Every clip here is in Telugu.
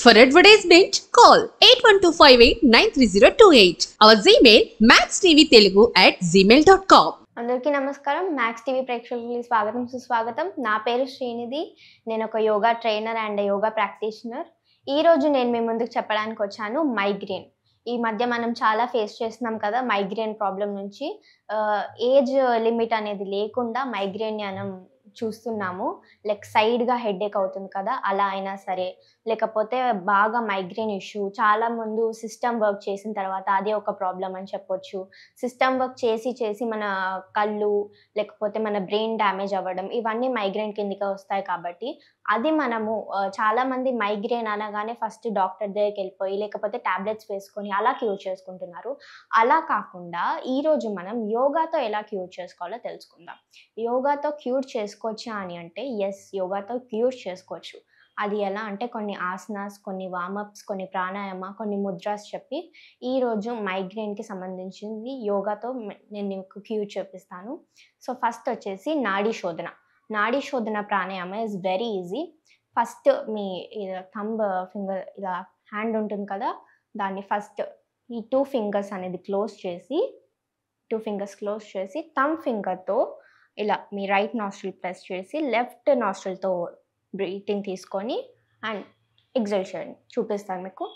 For advertisement, call 8125893028. Our Gmail maxtvtelugu@gmail.com. అందరికీ నమస్కారం. మ్యాక్స్ టీవీ ప్రేక్షకులకి స్వాగతం సుస్వాగతం. నా పేరు శ్రీనిధి. నేను ఒక yoga trainer and yoga practitioner. ఈరోజు నేను మీ ముందుకు చెప్పడానికి వచ్చాను మైగ్రేన్. ఈ మధ్య మనం చాలా ఫేస్ చేస్తున్నాం కదా మైగ్రేన్ ప్రాబ్లం నుంచి. ఏజ్ లిమిట్ అనేది లేకుండా మైగ్రేన్ని మనం చూస్తున్నాము. లైక్ సైడ్గా హెడేక్ అవుతుంది కదా, అలా అయినా సరే, లేకపోతే బాగా మైగ్రేన్ ఇష్యూ చాలా ముందు సిస్టమ్ వర్క్ చేసిన తర్వాత అదే ఒక ప్రాబ్లం అని చెప్పొచ్చు. సిస్టమ్ వర్క్ చేసి చేసి మన కళ్ళు లేకపోతే మన బ్రెయిన్ డ్యామేజ్ అవ్వడం ఇవన్నీ మైగ్రేన్ కిందకే వస్తాయి. కాబట్టి అది మనము చాలామంది మైగ్రేన్ అనగానే ఫస్ట్ డాక్టర్ దగ్గరికి వెళ్ళిపోయి లేకపోతే టాబ్లెట్స్ వేసుకొని అలా క్యూర్ చేసుకుంటున్నారు. అలా కాకుండా ఈరోజు మనం యోగాతో ఎలా క్యూర్ చేసుకోవాలో తెలుసుకుందాం. యోగాతో క్యూర్ చేసుకోవచ్చా అని అంటే ఎస్, యోగాతో క్యూర్ చేసుకోవచ్చు. అది ఎలా అంటే కొన్ని ఆసనాస్, కొన్ని వార్మప్స్, కొన్ని ప్రాణాయామ, కొన్ని ముద్రాస్ చెప్పి ఈరోజు మైగ్రేన్కి సంబంధించింది యోగాతో నేను మీకు క్యూర్ చేపిస్తాను. సో ఫస్ట్ వచ్చేసి నాడీ శోధన. నాడీ శోధన pranayama is very easy. First me thumb finger ఇలా హ్యాండ్ ఉంటుంది కదా, దాన్ని ఫస్ట్ ఈ 2 ఫింగర్స్ అనేది క్లోజ్ చేసి థంబ్ ఫింగర్తో ఇలా మీ రైట్ నాస్ట్రిల్ ప్రెస్ చేసి లెఫ్ట్ నాస్ట్రిల్తో బ్రీతింగ్ తీసుకొని అండ్ ఎక్సైల్ చేయండి. చూపిస్తాను మీకు.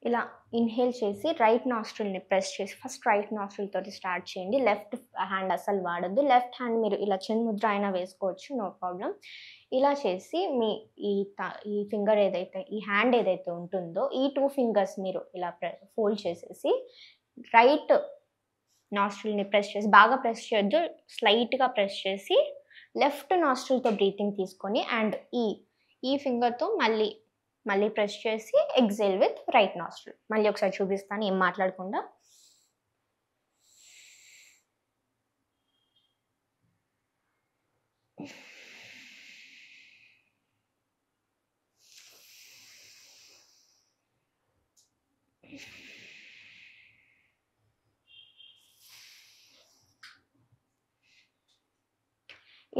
ఇలా ఇన్హేల్ చేసి రైట్ నాస్ట్రిల్ని ప్రెస్ చేసి ఫస్ట్ రైట్ నాస్ట్రిల్ తోటి స్టార్ట్ చేయండి. లెఫ్ట్ హ్యాండ్ అస్సలు వాడద్దు. లెఫ్ట్ హ్యాండ్ మీరు ఇలా చిన్ముద్ర అయినా వేసుకోవచ్చు, నో ప్రాబ్లం. ఇలా చేసి మీ ఈ ఫింగర్ ఏదైతే ఈ హ్యాండ్ ఏదైతే ఉంటుందో ఈ 2 ఫింగర్స్ మీరు ఇలా ఫోల్డ్ చేసేసి రైట్ నాస్ట్రిల్ని ప్రెస్ చేసి, బాగా ప్రెస్ చేయొద్దు, స్లైట్గా ప్రెస్ చేసి లెఫ్ట్ నాస్ట్రిల్తో బ్రీతింగ్ తీసుకొని అండ్ ఈ ఫింగర్తో మళ్ళీ ప్రెస్ చేసి ఎక్సేల్ విత్ రైట్ నాస్ట్రిల్. మళ్ళీ ఒకసారి చూపిస్తాను ఏం మాట్లాడకుండా.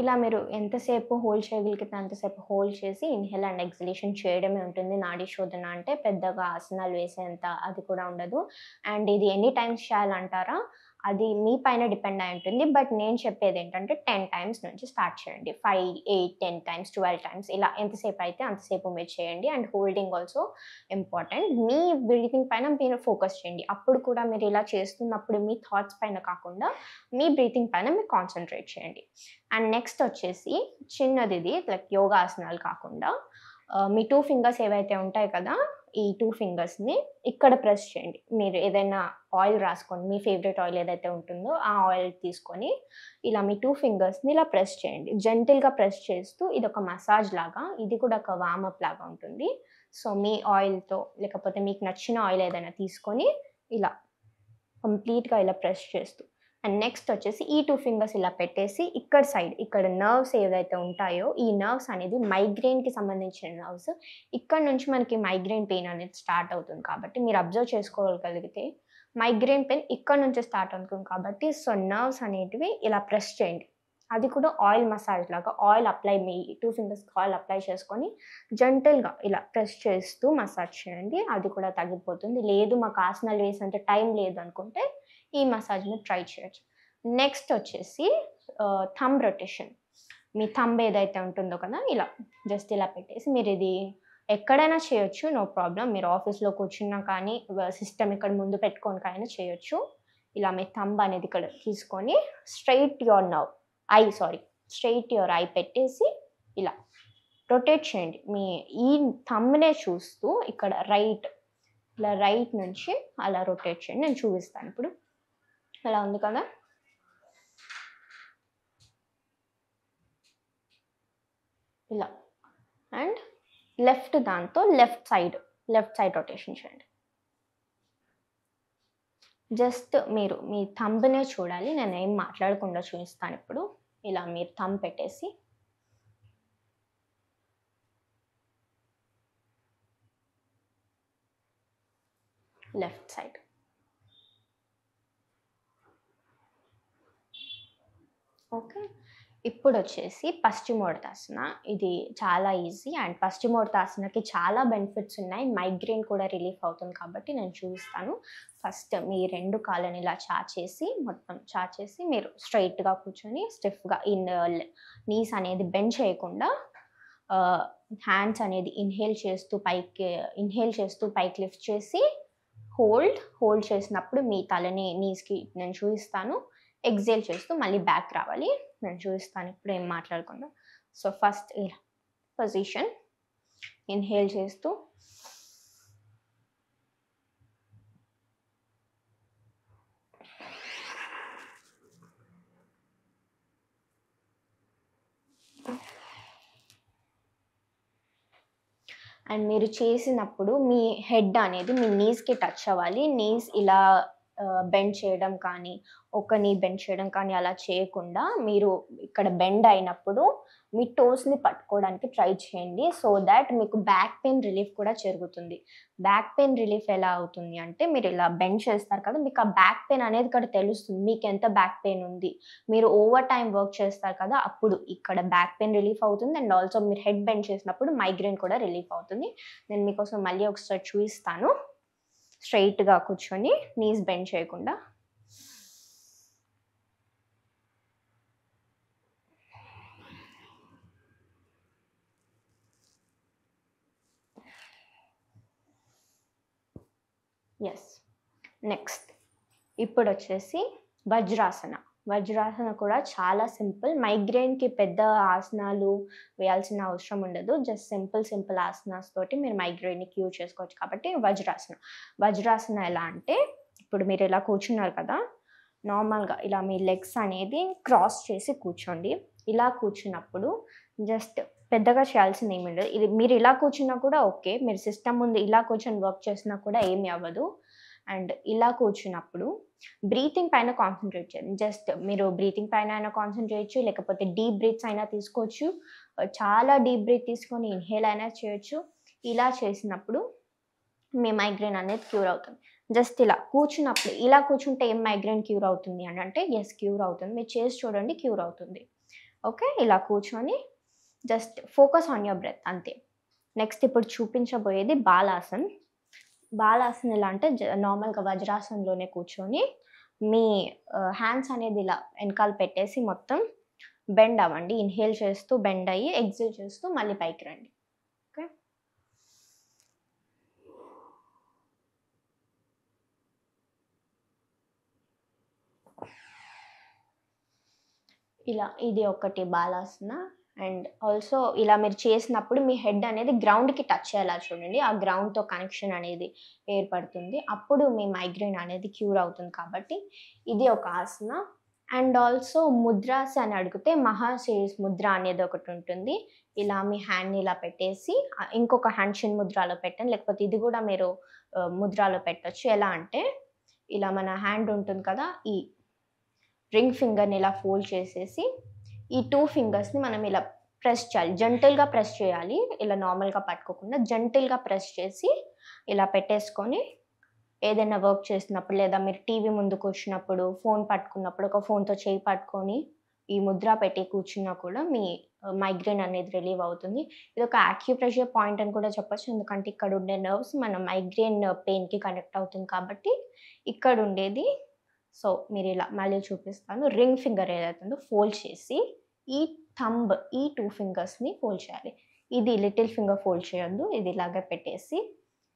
ఇలా మీరు ఎంతసేపు హోల్డ్ చేయగలిగితే అంతసేపు హోల్డ్ చేసి ఇన్హేల్ అండ్ ఎక్సలేషన్ చేయడమే ఉంటుంది. నాడీ శోధన అంటే పెద్దగా ఆసనాలు వేసేంత అది కూడా ఉండదు. అండ్ ఇది ఎన్ని టైమ్స్ చేయాలంటారా, అది మీ పైన డిపెండ్ అయి ఉంటుంది. బట్ నేను చెప్పేది ఏంటంటే 10 టైమ్స్ నుంచి స్టార్ట్ చేయండి. 5, 8, 10 టైమ్స్, 12 టైమ్స్ ఇలా ఎంతసేపు అయితే అంతసేపు మీరు చేయండి. And holding also important. Me breathing పైన మీరు ఫోకస్ చేయండి. అప్పుడు కూడా మీరు ఇలా చేస్తున్నప్పుడు మీ థాట్స్ పైన కాకుండా మీ బ్రీతింగ్ పైన మీరు కాన్సన్ట్రేట్ చేయండి. అండ్ నెక్స్ట్ వచ్చేసి చిన్నది, లైక్ యోగాసనాలు కాకుండా మీ 2 ఫింగర్స్ ఏవైతే ఉంటాయి కదా, ఈ 2 ఫింగర్స్ని ఇక్కడ ప్రెస్ చేయండి. మీరు ఏదైనా ఆయిల్ రాసుకోండి, మీ ఫేవరెట్ ఆయిల్ ఏదైతే ఉంటుందో ఆ ఆయిల్ తీసుకొని ఇలా మీ 2 ఫింగర్స్ని ఇలా ప్రెస్ చేయండి. జెంటిల్గా ప్రెస్ చేస్తూ ఇది ఒక మసాజ్ లాగా, ఇది కూడా ఒక వార్మప్ లాగా ఉంటుంది. సో మీ ఆయిల్తో లేకపోతే మీకు నచ్చిన ఆయిల్ ఏదైనా తీసుకొని ఇలా కంప్లీట్గా ఇలా ప్రెస్ చేస్తూ అండ్ నెక్స్ట్ వచ్చేసి ఈ 2 ఫింగర్స్ ఇలా పెట్టేసి ఇక్కడ నర్వ్స్ ఏదైతే ఉంటాయో ఈ నర్వ్స్ అనేది మైగ్రేన్కి సంబంధించిన నర్వ్స్. ఇక్కడ నుంచి మనకి మైగ్రేన్ పెయిన్ అనేది స్టార్ట్ అవుతుంది. కాబట్టి మీరు అబ్జర్వ్ చేసుకోగలిగితే మైగ్రేన్ పెయిన్ ఇక్కడ నుంచి స్టార్ట్ అవుతుంది. కాబట్టి సో నర్వ్స్ అనేటివి ఇలా ప్రెస్ చేయండి. అది కూడా ఆయిల్ మసాజ్ లాగా ఆయిల్ అప్లై, మీ 2 ఫింగర్స్కి ఆయిల్ అప్లై చేసుకొని జెంటల్గా ఇలా ప్రెస్ చేస్తూ మసాజ్ చేయండి. అది కూడా తగ్గిపోతుంది. లేదు మాకు ఆసనాలు వేసేంత టైం లేదు అనుకుంటే ఈ మసాజ్ని ట్రై చేయొచ్చు. నెక్స్ట్ వచ్చేసి థంబ్ రొటేషన్. మీ థంబ్ ఏదైతే ఉంటుందో కదా, ఇలా జస్ట్ ఇలా పెట్టేసి మీరు ఇది ఎక్కడైనా చేయొచ్చు, నో ప్రాబ్లం. మీరు ఆఫీస్లో కూర్చున్నా కానీ సిస్టమ్ ఇక్కడ ముందు పెట్టుకొని కానీ చేయొచ్చు. ఇలా మీ థంబ్ అనేది ఇక్కడ తీసుకొని స్ట్రైట్ యువర్ ఐ పెట్టేసి ఇలా రొటేట్ చేయండి. మీ ఈ థంబ్నే చూస్తూ ఇక్కడ రైట్ నుంచి అలా రొటేట్ చేయండి. నేను చూపిస్తాను ఇప్పుడు. అలా ఉంది కదా, ఇలా అండ్ దాంతో లెఫ్ట్ సైడ్ రొటేషన్ చేయండి. జస్ట్ మీరు మీ థంబ్నే చూడాలి, నేను ఏం మాట్లాడకుండా చూపిస్తాను ఇప్పుడు. ఇలా మీరు థంబ్ పెట్టేసి లెఫ్ట్ సైడ్. ఓకే. ఇప్పుడొచ్చేసి పశ్చిమోత్తాసన. ఇది చాలా ఈజీ అండ్ పశ్చిమోత్తాసనకి చాలా బెనిఫిట్స్ ఉన్నాయి. మైగ్రేన్ కూడా రిలీఫ్ అవుతుంది కాబట్టి నేను చూపిస్తాను. ఫస్ట్ మీ 2 కాళ్ళని ఇలా చాచేసి, మొత్తం చాచేసి మీరు స్ట్రెయిట్‌గా కూర్చొని స్టిఫ్‌గా నీస్ అనేది బెండ్ చేయకుండా హ్యాండ్స్ అనేది ఇన్‌హేల్ చేస్తూ పైకి లిఫ్ట్ చేసి హోల్డ్ చేసినప్పుడు మీ తలని నీస్‌కి నేను చూపిస్తాను. ఎక్సేల్ చేస్తూ మళ్ళీ బ్యాక్ రావాలి. నేను చూపిస్తాను ఇప్పుడు ఏం మాట్లాడకుండా. సో ఫస్ట్ ఇలా పొజిషన్, ఇన్హేల్ చేస్తూ అండ్ మీరు చేసినప్పుడు మీ హెడ్ అనేది మీ నీస్‌కి టచ్ అవ్వాలి. నీస్ ఇలా బెండ్ చేయడం కానీ, ఒక నీ బెండ్ చేయడం కానీ అలా చేయకుండా మీరు ఇక్కడ బెండ్ అయినప్పుడు మీ టోస్‌ని పట్టుకోవడానికి ట్రై చేయండి. సో దాట్ మీకు బ్యాక్ పెయిన్ రిలీఫ్ కూడా జరుగుతుంది. బ్యాక్ పెయిన్ రిలీఫ్ ఎలా అవుతుంది అంటే మీరు ఇలా బెండ్ చేస్తారు కదా, మీకు ఆ బ్యాక్ పెయిన్ అనేది ఇక్కడ తెలుస్తుంది. మీకు ఎంత బ్యాక్ పెయిన్ ఉంది. మీరు ఓవర్ టైమ్ వర్క్ చేస్తారు కదా, అప్పుడు ఇక్కడ బ్యాక్ పెయిన్ రిలీఫ్ అవుతుంది అండ్ ఆల్సో మీరు హెడ్ బెండ్ చేసినప్పుడు మైగ్రేన్ కూడా రిలీఫ్ అవుతుంది. నేను మీకోసం మళ్ళీ ఒకసారి చూపిస్తాను. స్ట్రెయిట్‌గా కూర్చొని నీస్ బెండ్ చేయకుండా. యెస్. నెక్స్ట్ ఇప్పుడొచ్చేసి వజ్రాసన. వజ్రాసన కూడా చాలా సింపుల్. మైగ్రేన్‌కి పెద్ద ఆసనాలు వేయాల్సిన అవసరం ఉండదు. జస్ట్ సింపుల్ ఆసనాస్ తోటి మీరు మైగ్రేన్‌ని క్యూర్ చేసుకోవచ్చు కాబట్టి వజ్రాసన. వజ్రాసన ఎలా అంటే ఇప్పుడు మీరు ఇలా కూర్చున్నారు కదా, నార్మల్‌గా ఇలా మీ లెగ్స్ అనేది క్రాస్ చేసి కూర్చోండి. ఇలా కూర్చున్నప్పుడు జస్ట్ పెద్దగా చేయాల్సింది ఏమి ఉండదు. ఇది మీరు ఇలా కూర్చున్నా కూడా ఓకే. మీరు సిస్టమ్ ముందు ఇలా కూర్చొని వర్క్ చేసినా కూడా ఏమీ అవ్వదు. అండ్ ఇలా కూర్చున్నప్పుడు బ్రీతింగ్ పైన కాన్సంట్రేట్ చేయండి. జస్ట్ మీరు బ్రీతింగ్ పైన అయినా కాన్సంట్రేట్ చేయొచ్చు, లేకపోతే డీప్ బ్రీత్స్ అయినా తీసుకోవచ్చు. చాలా డీప్ బ్రీత్ తీసుకొని ఇన్హేల్ అయినా చేయొచ్చు. ఇలా చేసినప్పుడు మీ మైగ్రేన్ అనేది క్యూర్ అవుతుంది. జస్ట్ ఇలా కూర్చున్నప్పుడు, ఇలా కూర్చుంటే ఏం మైగ్రేన్ క్యూర్ అవుతుంది అని అంటే యెస్, క్యూర్ అవుతుంది. మీరు చేసి చూడండి, క్యూర్ అవుతుంది. ఓకే. ఇలా కూర్చొని just focus on your breath అంతే. నెక్స్ట్ ఇప్పుడు చూపించబోయేది బాలాసన్. బాలాసన్ ఎలా అంటే నార్మల్‌గా వజ్రాసనంలోనే కూర్చొని మీ హ్యాండ్స్ అనేది ఇలా వెనకాల పెట్టేసి మొత్తం బెండ్ అవ్వండి. ఇన్హేల్ చేస్తూ బెండ్ అయ్యి, ఎక్సేల్ చేస్తూ మళ్ళీ పైకి రండి. ఓకే. ఇలా ఇది ఒకటి బాలాసన. అండ్ ఆల్సో ఇలా మీరు చేసినప్పుడు మీ హెడ్ అనేది గ్రౌండ్‌కి టచ్ అయ్యేలా చూడండి. ఆ గ్రౌండ్‌తో కనెక్షన్ అనేది ఏర్పడుతుంది. అప్పుడు మీ మైగ్రేన్ అనేది క్యూర్ అవుతుంది కాబట్టి ఇది ఒక ఆసన. అండ్ ఆల్సో ముద్రాస్ అని అడిగితే మహాశీర్ష్ ముద్ర అనేది ఒకటి ఉంటుంది. ఇలా మీ హ్యాండ్‌ని ఇలా పెట్టేసి ఇంకొక హ్యాండ్ చిన్ ముద్రలో పెట్టండి. లేకపోతే ఇది కూడా మీరు ముద్రలో పెట్టొచ్చు. ఎలా అంటే ఇలా మన హ్యాండ్ ఉంటుంది కదా, ఈ రింగ్ ఫింగర్‌ని ఇలా ఫోల్డ్ చేసేసి ఈ 2 ఫింగర్స్‌ని మనం ఇలా ప్రెస్ చేయాలి. జెంటిల్‌గా ప్రెస్ చేయాలి. ఇలా నార్మల్‌గా పట్టుకోకుండా జెంటిల్‌గా ప్రెస్ చేసి ఇలా పెట్టేసుకొని ఏదైనా వర్క్ చేసినప్పుడు, లేదా మీరు టీవీ ముందు కూర్చున్నప్పుడు, ఫోన్ పట్టుకున్నప్పుడు, ఒక ఫోన్‌తో చేయి పట్టుకొని ఈ ముద్ర పెట్టి కూర్చున్నా కూడా మీ మైగ్రేన్ అనేది రిలీవ్ అవుతుంది. ఇదొక యాక్యుప్రెషర్ పాయింట్ అని కూడా చెప్పొచ్చు. ఎందుకంటే ఇక్కడ ఉండే నర్వ్స్ మన మైగ్రేన్ పెయిన్‌కి కనెక్ట్ అవుతుంది కాబట్టి ఇక్కడ ఉండేది. సో మీరు ఇలా మళ్ళీ చూపిస్తాను. రింగ్ ఫింగర్ ఏదైతే ఉందో ఫోల్డ్ చేసి ఈ థంబ్, ఈ 2 ఫింగర్స్‌ని ఫోల్డ్ చేయాలి. ఇది లిటిల్ ఫింగర్ ఫోల్డ్ చేయొద్దు. ఇది ఇలాగే పెట్టేసి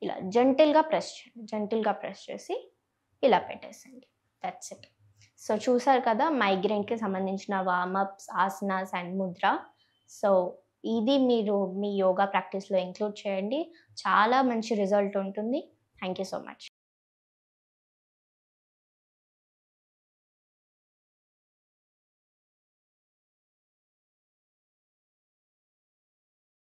ఇలా జెంటిల్‌గా ప్రెస్ చేయండి. జెంటిల్‌గా ప్రెస్ చేసి ఇలా పెట్టేసేయండి. That's it. సో చూసారు కదా మైగ్రేన్‌కి సంబంధించిన warm-ups, asanas and Mudra. So ఇది మీరు మీ యోగా ప్రాక్టీస్‌లో ఇంక్లూడ్ చేయండి. చాలా మంచి రిజల్ట్ ఉంటుంది. Thank you so much.